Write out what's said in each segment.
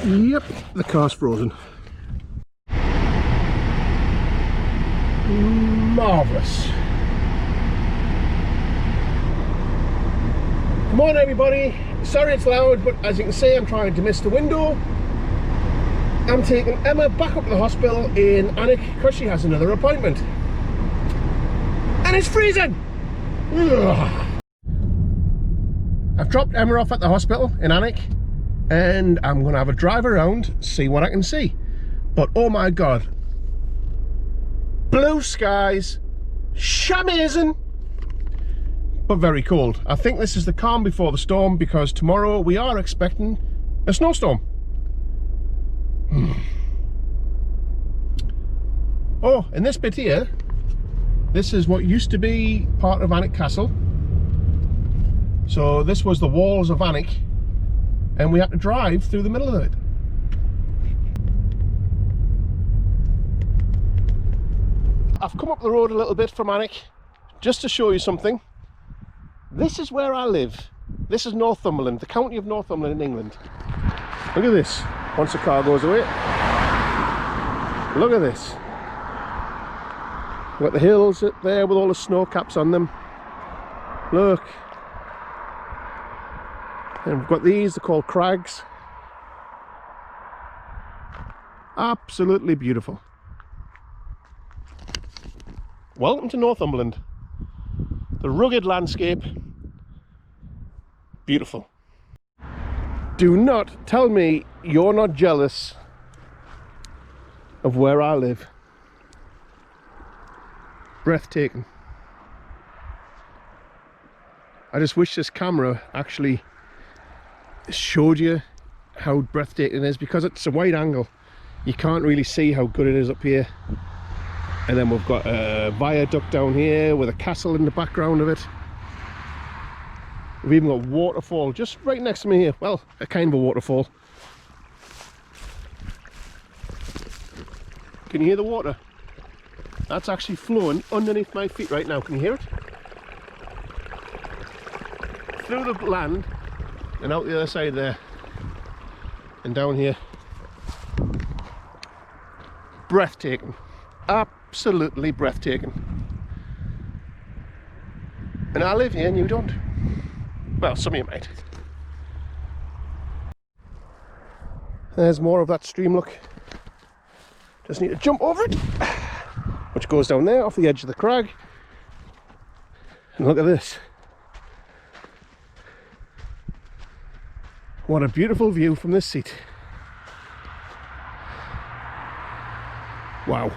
Yep, the car's frozen. Marvellous. Come on everybody, sorry it's loud, but as you can see I'm trying to miss the window. I'm taking Emma back up to the hospital in Alnwick because she has another appointment. And it's freezing! Ugh. I've dropped Emma off at the hospital in Alnwick and I'm going to have a drive around, see what I can see. But oh my god, blue skies, shamazing, but very cold. I think this is the calm before the storm because tomorrow we are expecting a snowstorm. Oh, and this bit here, this is what used to be part of Alnwick Castle. So this was the walls of Alnwick and we had to drive through the middle of it. I've come up the road a little bit from Alnwick just to show you something. This is where I live. This is Northumberland, the county of Northumberland in England. Look at this, once the car goes away. Look at this. We've got the hills up there with all the snow caps on them. Look. And we've got these, they're called crags. Absolutely beautiful. Welcome to Northumberland. The rugged landscape. Beautiful. Do not tell me you're not jealous of where I live. Breathtaking. I just wish this camera actually showed you how breathtaking it is, because it's a wide angle. You can't really see how good it is up here. And then we've got a viaduct down here with a castle in the background of it. We've even got a waterfall just right next to me here. Well, a kind of a waterfall. Can you hear the water? That's actually flowing underneath my feet right now. Can you hear it? Through the land and out the other side there. And down here. Breathtaking. Absolutely breathtaking. And I live here and you don't. Well, some of you might. There's more of that stream, look. Just need to jump over it. Which goes down there off the edge of the crag. And look at this. What a beautiful view from this seat. Wow.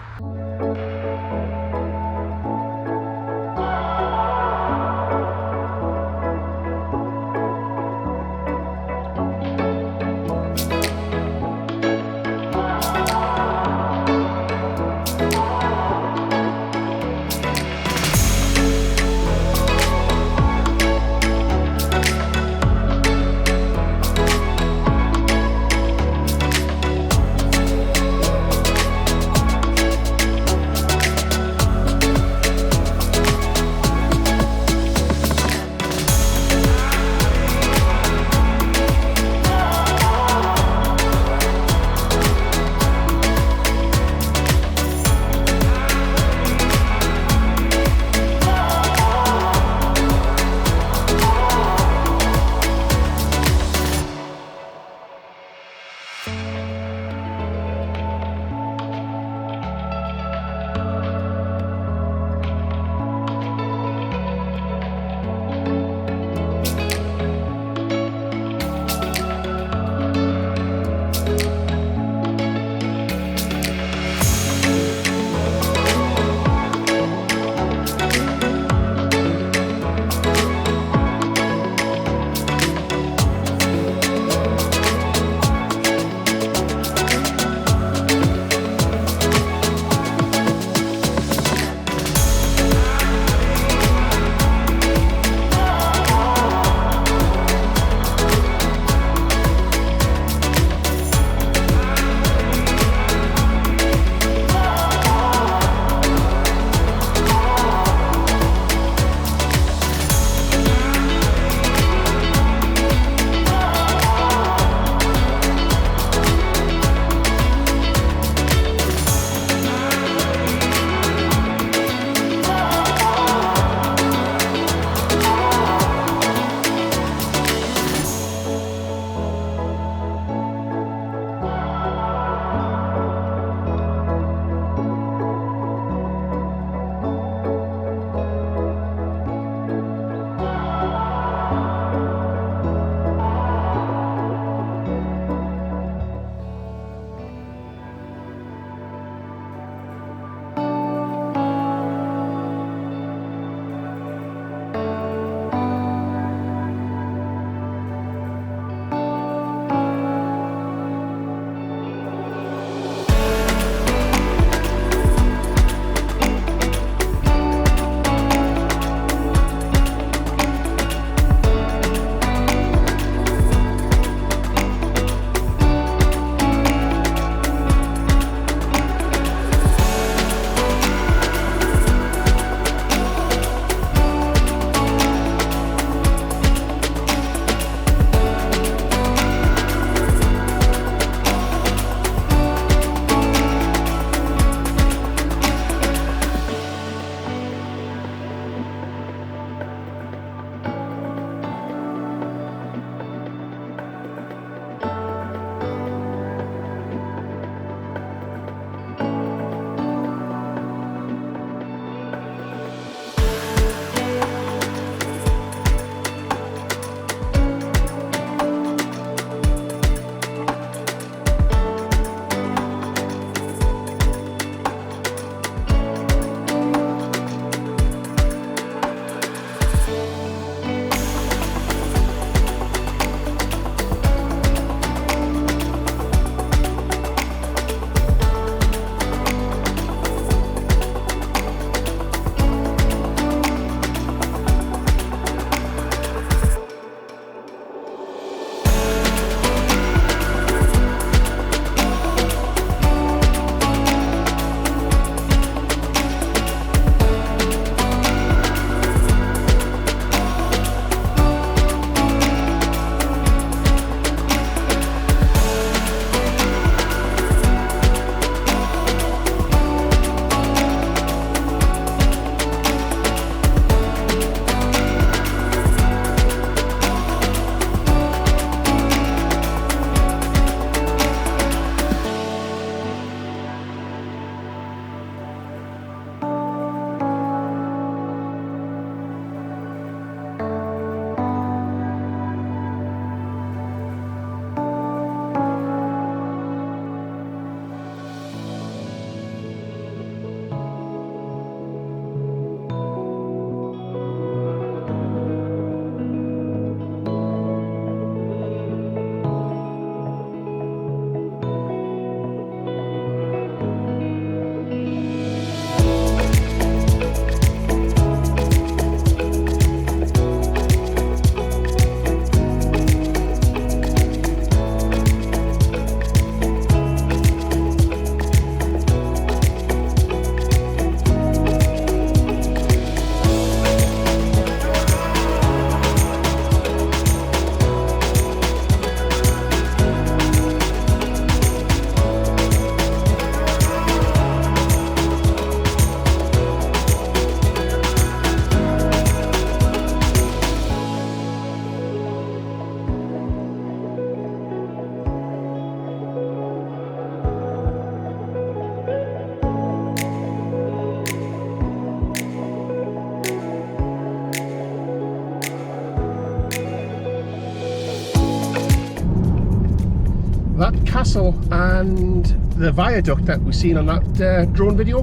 that castle and the viaduct that we've seen on that drone video,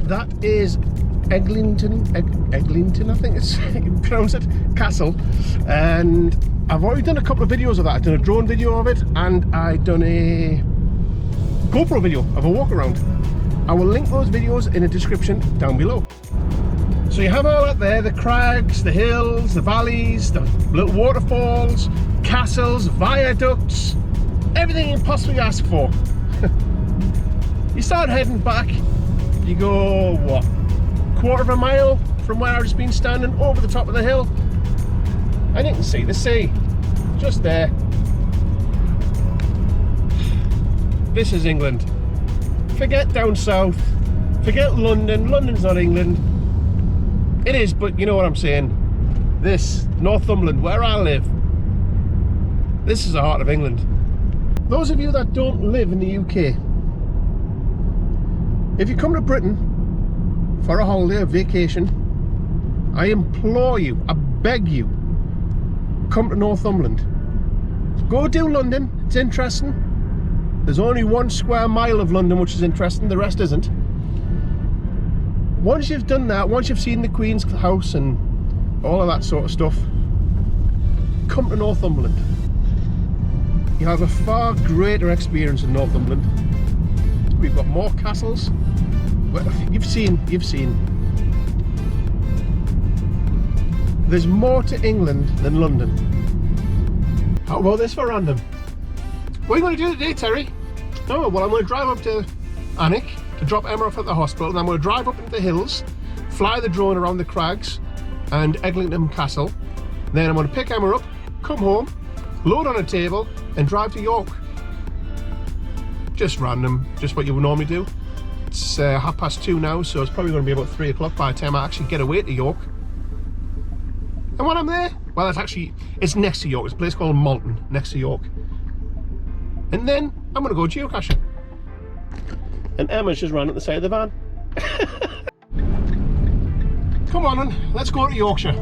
that is Eglinton, I think it's you pronounce it, castle. And I've already done a couple of videos of that. I've done a drone video of it, and I've done a GoPro video of a walk around. I will link those videos in the description down below. So you have all that there, the crags, the hills, the valleys, the little waterfalls, castles, viaducts, everything you can possibly ask for. You start heading back, you go, what, quarter of a mile from where I've just been standing, over the top of the hill, and you can see the sea, just there. This is England. Forget down south, forget London. London's not England. It is, but you know what I'm saying. This, Northumberland, where I live, this is the heart of England. Those of you that don't live in the UK, if you come to Britain for a holiday, a vacation, I implore you, I beg you, come to Northumberland. Go do London, it's interesting. There's only 1 square mile of London which is interesting, the rest isn't. Once you've done that, once you've seen the Queen's house and all of that sort of stuff, come to Northumberland. You'll have a far greater experience in Northumberland. We've got more castles. You've seen. There's more to England than London. How about this for random? What are you going to do today, Terry? Oh, well, I'm going to drive up to Alnwick to drop Emma off at the hospital, and I'm going to drive up into the hills, fly the drone around the crags and Eglinton Castle. Then I'm going to pick Emma up, come home, load on a table and drive to York. Just random, just what you would normally do. It's 2:30 now, so it's probably going to be about 3 o'clock by the time I actually get away to York. And when I'm there, well, it's next to York. It's a place called Malton, next to York. And then I'm going to go geocaching. And Emma's just ran up the side of the van. Come on then, let's go to Yorkshire.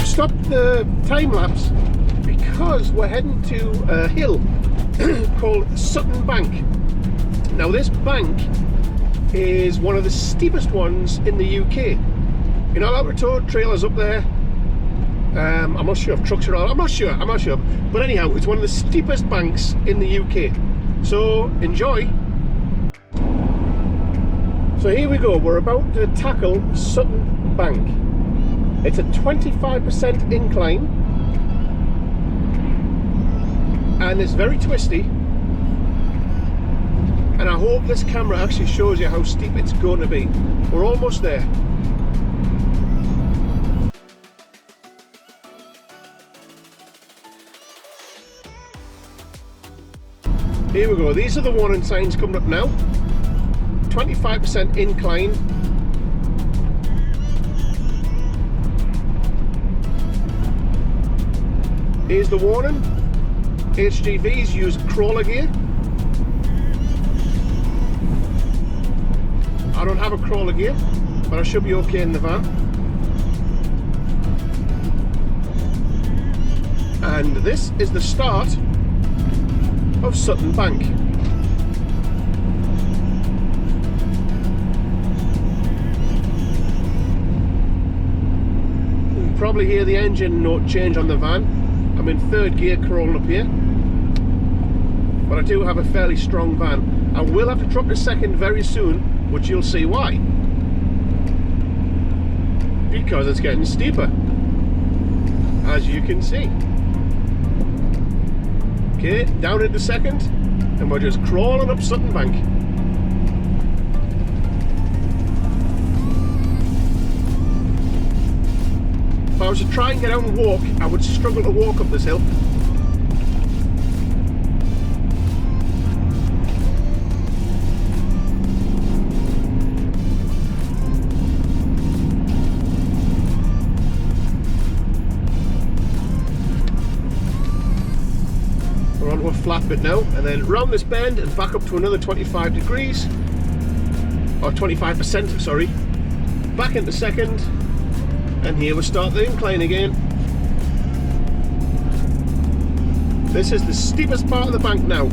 Stopped the time lapse because we're heading to a hill called Sutton Bank. Now this bank is one of the steepest ones in the UK. You're not allowed to tow trailers up there. I'm not sure if trucks are allowed. I'm not sure. But anyhow, it's one of the steepest banks in the UK. So enjoy. So here we go. We're about to tackle Sutton Bank. It's a 25% incline and it's very twisty, And I hope this camera actually shows you how steep it's going to be. We're almost there. Here we go, these are the warning signs coming up now. 25% incline. Here's the warning. HGVs use crawler gear. I don't have a crawler gear, but I should be okay in the van. And this is the start of Sutton Bank. You can probably hear the engine note change on the van. I'm in third gear crawling up here, but I do have a fairly strong van. I will have to drop to second very soon, which you'll see why. Because it's getting steeper, as you can see. Okay, down into second, and we're just crawling up Sutton Bank. If I was to try and get out and walk, I would struggle to walk up this hill. We're onto a flat bit now, and then round this bend and back up to another 25 degrees, or 25%, sorry. Back into second. And here we start the incline again. This is the steepest part of the bank now.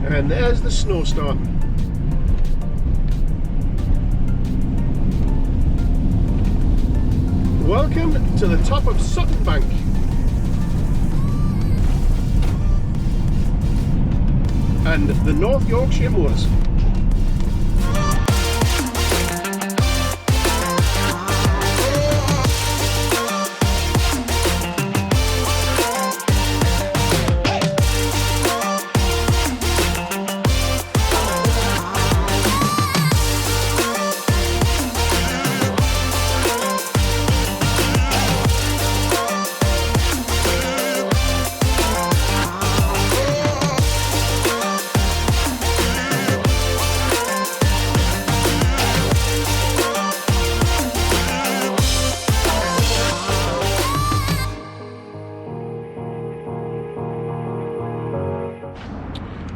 And there's the snow start. Welcome to the top of Sutton Bank. And the North Yorkshire moors.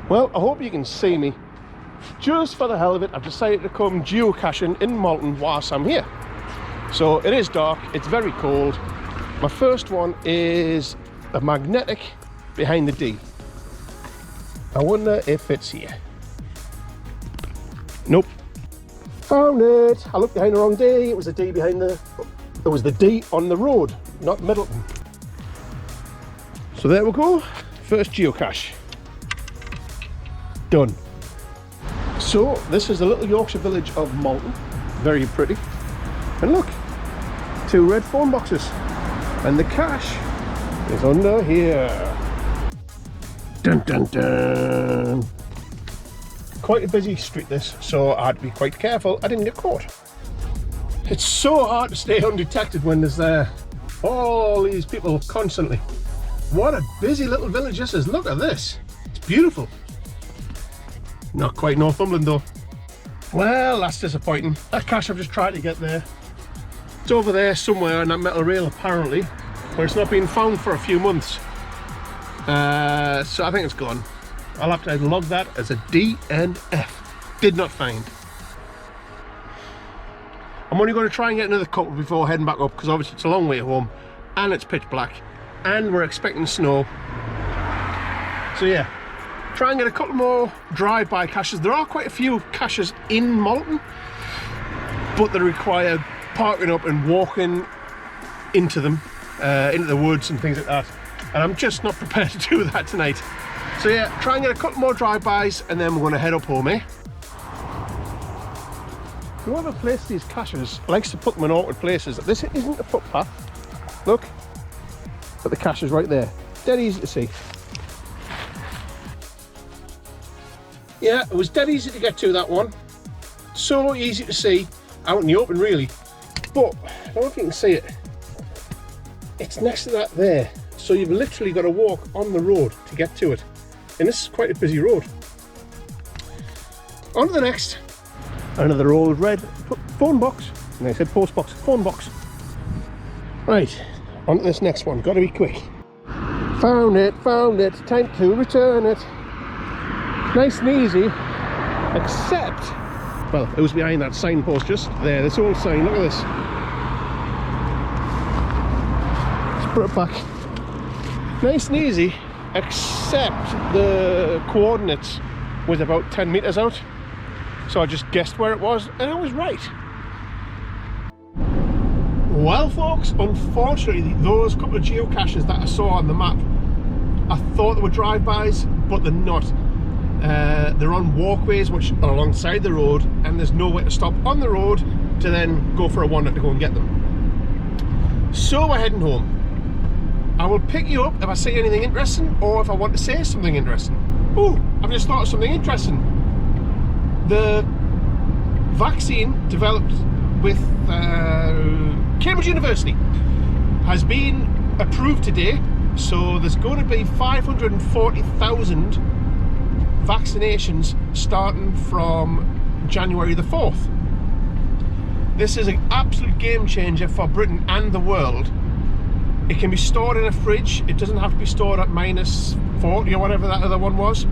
Well, I hope you can see me. Just for the hell of it, I've decided to come geocaching in Malton whilst I'm here. So it is dark, it's very cold. My first one is a magnetic behind the D. I wonder if it's here. Nope. Found it. I looked behind the wrong D. It was the D behind the... It was the D on the road, not Middleton. So there we go. First geocache. Done. So this is the little Yorkshire village of Malton. Very pretty. And look, 2 red phone boxes. And the cache is under here. Dun dun dun. Quite a busy street this, so I had to be quite careful I didn't get caught. It's so hard to stay undetected when there's all these people constantly. What a busy little village this is. Look at this. It's beautiful. Not quite Northumberland though. Well, that's disappointing. That cache I've just tried to get there. It's over there somewhere on that metal rail apparently, but it's not been found for a few months. So I think it's gone. I'll have to log that as a DNF. Did not find. I'm only going to try and get another couple before heading back up, because obviously it's a long way home and it's pitch black and we're expecting snow. So yeah, try and get a couple more drive-by caches. There are quite a few caches in Malton, but they require parking up and walking into them, into the woods and things like that. And I'm just not prepared to do that tonight. So yeah, try and get a couple more drive-bys and then we're going to head up home, eh? Whoever placed these caches likes to put them in awkward places. This isn't a footpath. Look, but the cache is right there. Dead easy to see. Yeah, it was dead easy to get to, that one. So easy to see out in the open, really. But I don't know if you can see it. It's next to that there. So you've literally got to walk on the road to get to it. And this is quite a busy road. On to the next. Another old red phone box. And I said post box, phone box. Right, on to this next one. Got to be quick. Found it, time to return it. Nice and easy, except, well, it was behind that signpost just there, this old sign, look at this. Let's put it back. Nice and easy, except the coordinates was about 10 meters out. So I just guessed where it was, and I was right. Well, folks, unfortunately, those couple of geocaches that I saw on the map, I thought they were drive-bys, but they're not. They're on walkways which are alongside the road, and there's nowhere to stop on the road to then go for a wander to go and get them. So we're heading home. I will pick you up if I see anything interesting, or if I want to say something interesting. Oh, I've just thought of something interesting. The vaccine developed with Cambridge University has been approved today, so there's going to be 540,000 vaccinations starting from January the 4th. This is an absolute game changer for Britain and the world. It can be stored in a fridge, it doesn't have to be stored at -40 or whatever that other one was,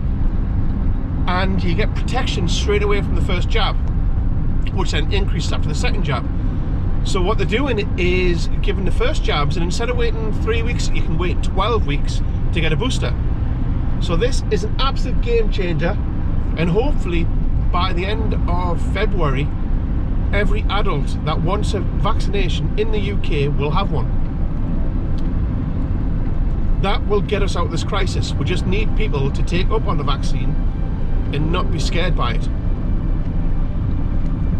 and you get protection straight away from the first jab, which then increases after the second jab. So what they're doing is giving the first jabs, and instead of waiting 3 weeks, you can wait 12 weeks to get a booster. So this is an absolute game changer, and hopefully by the end of February, every adult that wants a vaccination in the UK will have one. That will get us out of this crisis. We just need people to take up on the vaccine and not be scared by it.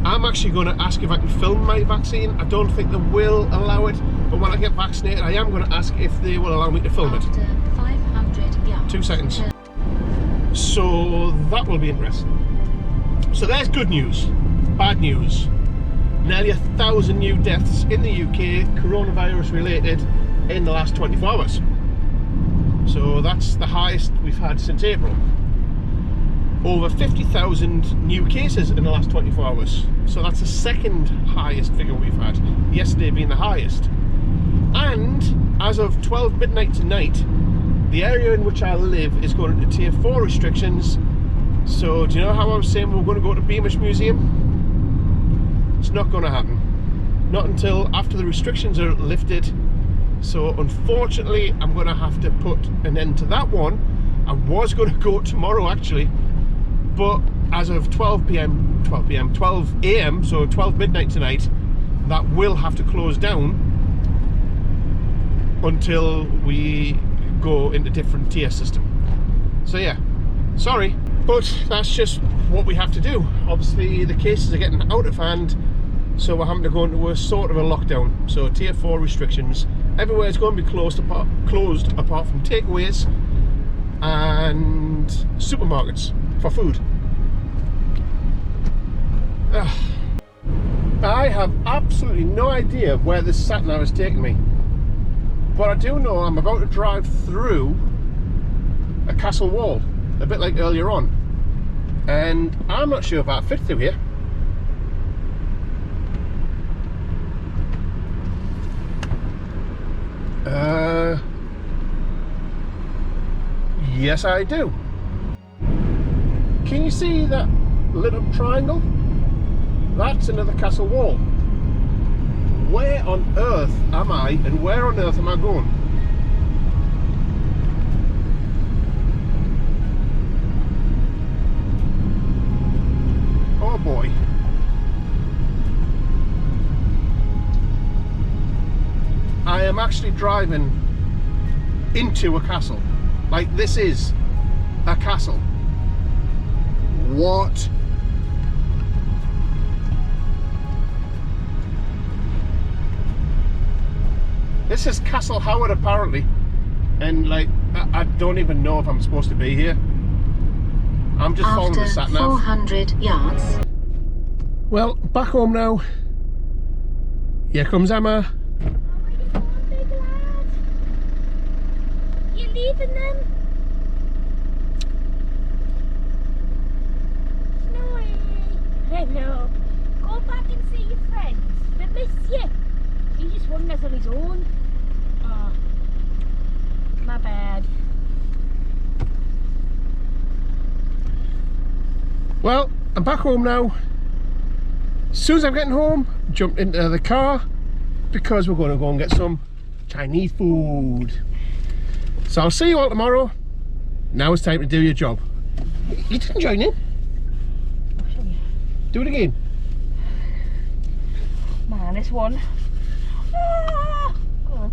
I'm actually going to ask if I can film my vaccine. I don't think they will allow it, but when I get vaccinated, I am going to ask if they will allow me to film it. 2 seconds. So that will be interesting. So there's good news. Bad news. Nearly 1,000 new deaths in the UK, coronavirus related, in the last 24 hours. So that's the highest we've had since April. Over 50,000 new cases in the last 24 hours. So that's the second highest figure we've had, yesterday being the highest. And as of 12 midnight tonight, the area in which I live is going into tier 4 restrictions. So do you know how I was saying we were going to go to Beamish Museum? It's not going to happen. Not until after the restrictions are lifted. So unfortunately, I'm going to have to put an end to that one. I was going to go tomorrow actually, but as of 12 a.m, so 12 midnight tonight, that will have to close down until we go into different tier system. So yeah, sorry, but that's just what we have to do. Obviously the cases are getting out of hand, so we're having to go into a sort of a lockdown. So tier 4 restrictions. Everywhere is going to be closed apart from takeaways and supermarkets for food. I have absolutely no idea where this sat-nav is taking me, but I do know I'm about to drive through a castle wall, a bit like earlier on, and I'm not sure if I fit through here. Yes, I do. Can you see that lit up triangle? That's another castle wall. Where on earth am I, and where on earth am I going? actually driving into a castle. Like, this is a castle. What? This is Castle Howard apparently, and like I don't even know if I'm supposed to be here. I'm just following the sat nav. 400 yards. Well, back home now. Here comes Emma. Where you going, big lad? You leaving them? Snowy. Hello. Go back and see your friends. They miss you. He just wanders on his own. Oh, my bad. Well, I'm back home now. As soon as I'm getting home, jumped into the car because we're going to go and get some Chinese food. So I'll see you all tomorrow. Now it's time to do your job. You didn't join in. I'll show you. Do it again. Man, this one. Ah! Go on.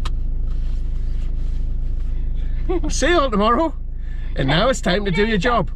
I'll see you all tomorrow. And now it's time to do your job.